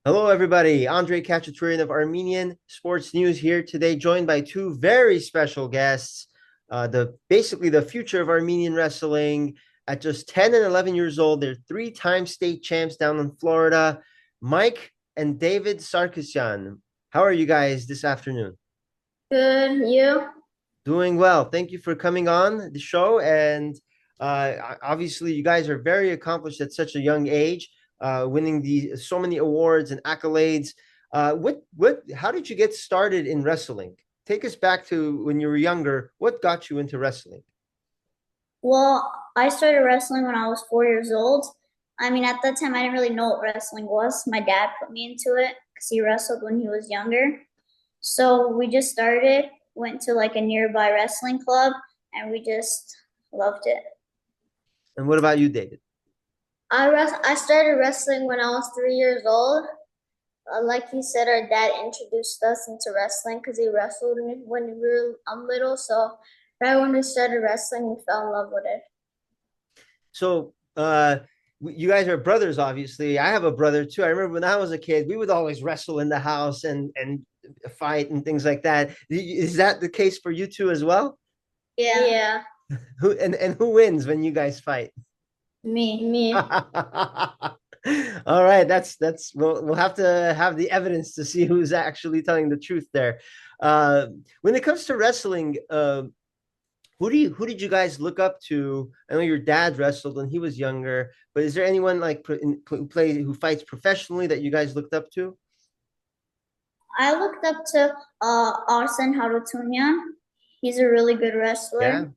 Hello, everybody. Andre Khatchaturian of Armenian Sports News here today, joined by two very special guests. The basically the future of Armenian wrestling. At just 10 and 11 years old, they're three-time state champs down in Florida. Mike and David Sargsyan. How are you guys this afternoon? Good, you? Doing well. Thank you for coming on the show. And obviously, you guys are very accomplished at such a young age, winning so many awards and accolades. How did you get started in wrestling? Take us back to when you were younger. What got you into wrestling? Well, I started wrestling when I was 4 years old. I mean, at that time, I didn't really know what wrestling was. My dad put me into it because he wrestled when he was younger. So we just started, went to like a nearby wrestling club, and we just loved it. And what about you, David? I started wrestling when I was 3 years old. Like he said, our dad introduced us into wrestling because he wrestled when we were little. So right when we started wrestling, we fell in love with it. So, you guys are brothers, obviously. I have a brother too. I remember when I was a kid, we would always wrestle in the house and fight and things like that. Is that the case for you two as well? Yeah. Yeah. Who wins when you guys fight? Me. All right, that's we'll have to have the evidence to see who's actually telling the truth there. When it comes to wrestling, who did you guys look up to? I know your dad wrestled when he was younger, but is there anyone like who fights professionally that you guys looked up to? I looked up to Arsen Harutyunyan. He's a really good Yeah, wrestler.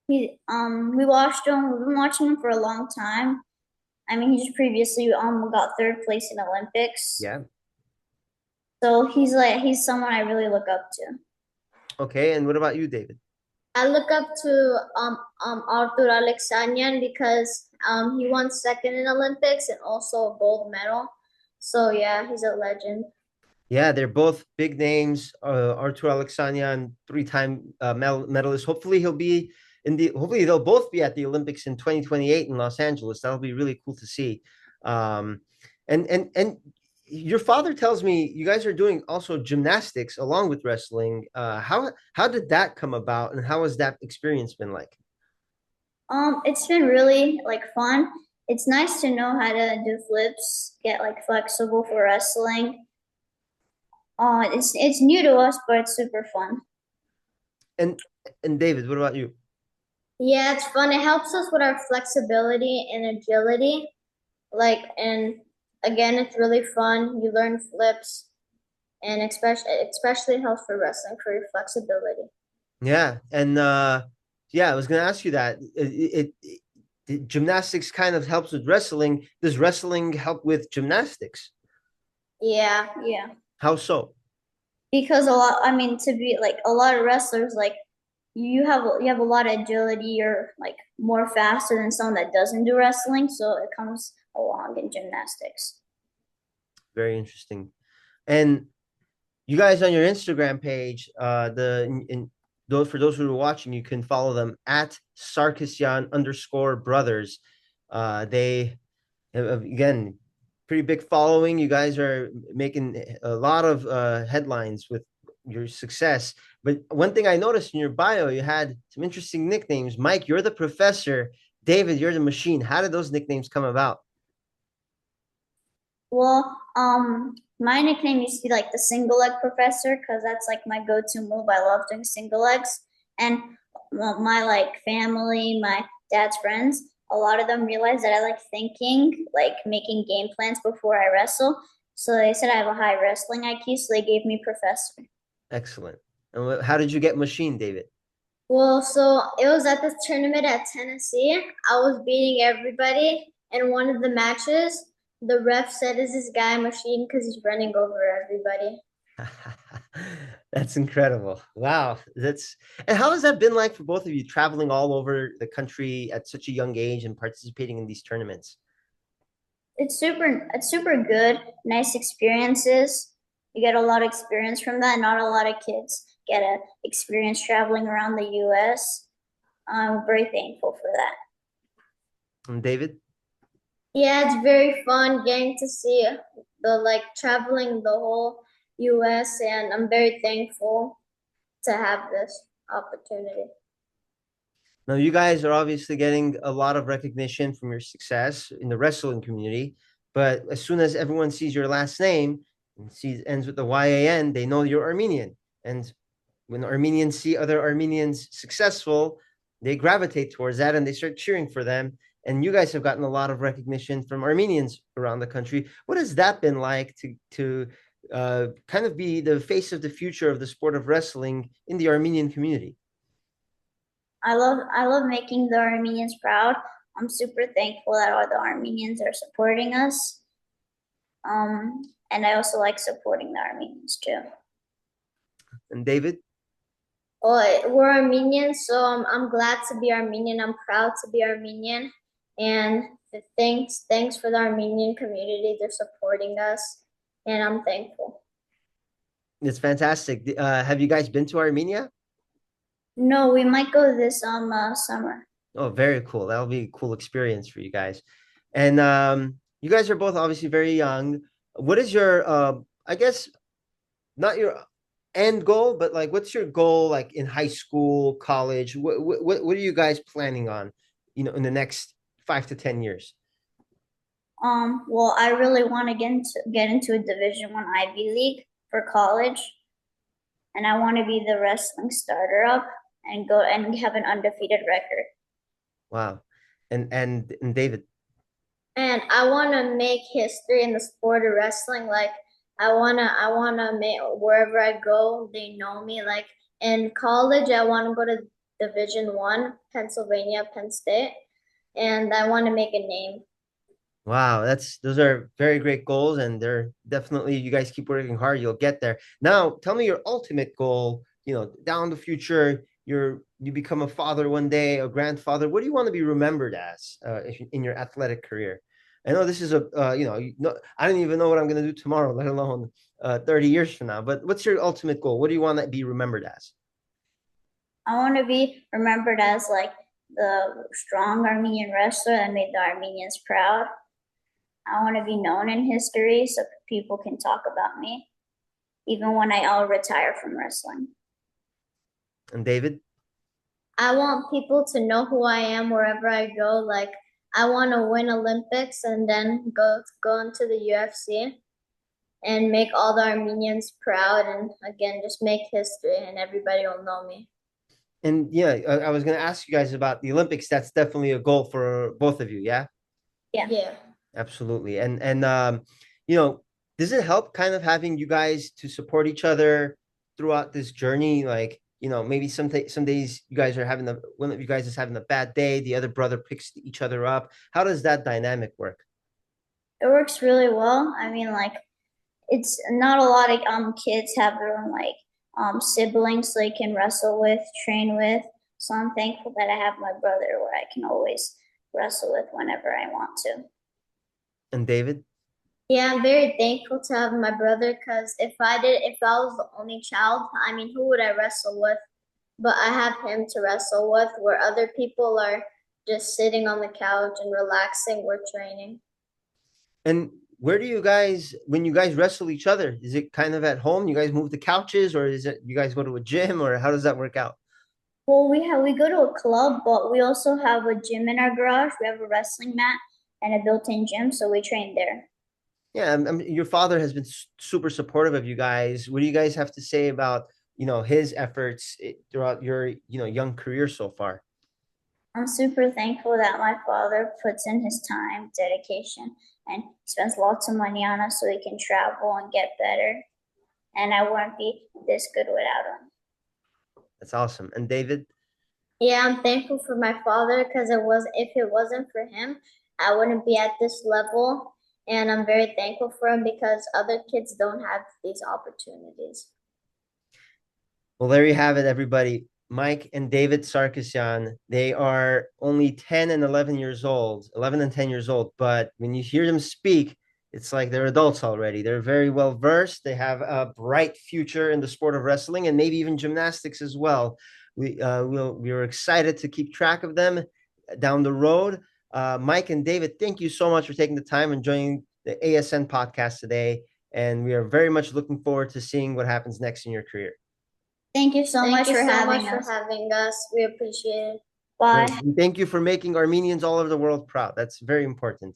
We watched him. We've been watching him for a long time. I mean, he just previously got third place in Olympics. yeah. So he's someone I really look up to. Okay, and what about you, David? I look up to Arthur Alexanian because he won second in Olympics and also a gold medal. So yeah, he's a legend. Yeah, they're both big names. Artur Alexandrian, three-time medalist. Hopefully they'll both be at the Olympics in 2028 in Los Angeles. That'll be really cool to see. Um, and your father tells me you guys are doing also gymnastics along with wrestling. How did that come about, and how has that experience been like? It's been really like fun. It's nice to know how to do flips, get like flexible for wrestling. It's new to us, but it's super fun. And and David, what about you? Yeah, it's fun. It helps us with our flexibility and agility. And again, it's really fun. You learn flips, and especially helps for wrestling for your flexibility. Yeah, and yeah, I was going to ask you that. Gymnastics kind of helps with wrestling. Does wrestling help with gymnastics? Yeah, yeah. How so? Because a lot, I mean, to be like a lot of wrestlers, like you have a lot of agility. You're like more faster than someone that doesn't do wrestling, so it comes along in gymnastics. Very interesting. And you guys on your Instagram page, those for those who are watching, you can follow them at Sarkisyan_brothers. They again pretty big following. You guys are making a lot of headlines with your success. But one thing I noticed in your bio, you had some interesting nicknames. Mike, you're the professor. David, you're the machine. How did those nicknames come about? Well, my nickname used to be like the single leg professor because that's like my go-to move. I love doing single legs, and my like family, my dad's friends, a lot of them realize that I like thinking, like making game plans before I wrestle. So they said I have a high wrestling IQ, so they gave me professor. Excellent. And how did you get machine, David? Well, so it was at this tournament at Tennessee. I was beating everybody. In one of the matches, the ref said, "Is this guy a machine?" Because he's running over everybody. That's incredible. Wow. And how has that been like for both of you traveling all over the country at such a young age and participating in these tournaments? It's super good. Nice experiences. You get a lot of experience from that. Not a lot of kids get a experience traveling around the US. I'm very thankful for that. And David? Yeah, it's very fun getting to see the like traveling the whole US, and I'm very thankful to have this opportunity. Now, you guys are obviously getting a lot of recognition from your success in the wrestling community, but as soon as everyone sees your last name and sees ends with the YAN, they know you're Armenian. And when Armenians see other Armenians successful, they gravitate towards that and they start cheering for them. And you guys have gotten a lot of recognition from Armenians around the country. What has that been like to kind of be the face of the future of the sport of wrestling in the Armenian community? I love making the Armenians proud. I'm super thankful that all the Armenians are supporting us. And I also like supporting the Armenians too. And David? Well, we're Armenians, so I'm glad to be Armenian. I'm proud to be Armenian, and thanks for the Armenian community. They're supporting us, and I'm thankful. It's fantastic. Have you guys been to Armenia? No, we might go this summer. Oh, very cool. That'll be a cool experience for you guys. And you guys are both obviously very young. What is your I guess not your end goal, but like what's your goal like in high school, college? What are you guys planning on, in the next 5 to 10 years? Well, I really want to get into a Division 1 Ivy League for college, and I want to be the wrestling starter up and go and have an undefeated record. Wow. And David. And I want to make history in the sport of wrestling. Like I wanna make wherever I go, they know me. Like in college, I want to go to Division 1, Pennsylvania, Penn State, and I want to make a name. Wow, those are very great goals, and they're definitely, you guys keep working hard, you'll get there. Now, tell me your ultimate goal, down the future, you become a father one day, a grandfather. What do you want to be remembered as in your athletic career? I know this is I don't even know what I'm going to do tomorrow, let alone 30 years from now. But what's your ultimate goal? What do you want to be remembered as? I want to be remembered as like the strong Armenian wrestler that made the Armenians proud. I want to be known in history so people can talk about me, even when I'll retire from wrestling. And David? I want people to know who I am wherever I go. Like I want to win Olympics and then go into the UFC and make all the Armenians proud, and again just make history and everybody will know me. And yeah, I was going to ask you guys about the Olympics. That's definitely a goal for both of you. Yeah. Yeah. Yeah. Absolutely. And you know, does it help kind of having you guys to support each other throughout this journey? Like, maybe some days you guys are having one of you guys is having a bad day, the other brother picks each other up. How does that dynamic work? It works really well. I mean, like it's not a lot of kids have their own like siblings they can wrestle with, train with. So I'm thankful that I have my brother where I can always wrestle with whenever I want to. And David? Yeah, I'm very thankful to have my brother because if I was the only child, I mean, who would I wrestle with? But I have him to wrestle with, where other people are just sitting on the couch and relaxing. We're training. And where do you guys, when you guys wrestle each other, is it kind of at home? You guys move the couches, or is it you guys go to a gym, or how does that work out? Well, we go to a club, but we also have a gym in our garage. We have a wrestling mat and a built-in gym, so we train there. Yeah, your father has been super supportive of you guys. What do you guys have to say about, his efforts throughout your, young career so far? I'm super thankful that my father puts in his time, dedication, and spends lots of money on us so we can travel and get better. And I wouldn't be this good without him. That's awesome. And David? Yeah, I'm thankful for my father because if it wasn't for him, I wouldn't be at this level. And I'm very thankful for him because other kids don't have these opportunities. Well, there you have it, everybody. Mike and David Sargsyan, they are only 10 and 11 years old, 11 and 10 years old. But when you hear them speak, it's like they're adults already. They're very well versed. They have a bright future in the sport of wrestling and maybe even gymnastics as well. We are excited to keep track of them down the road. Mike and David, thank you so much for taking the time and the ASN podcast today. And we are very much looking forward to seeing what happens next in your career. Thank you so much Thank you for so having much us. for having us. We appreciate it. Bye. Great. And thank you for making Armenians all over the world proud. That's very important.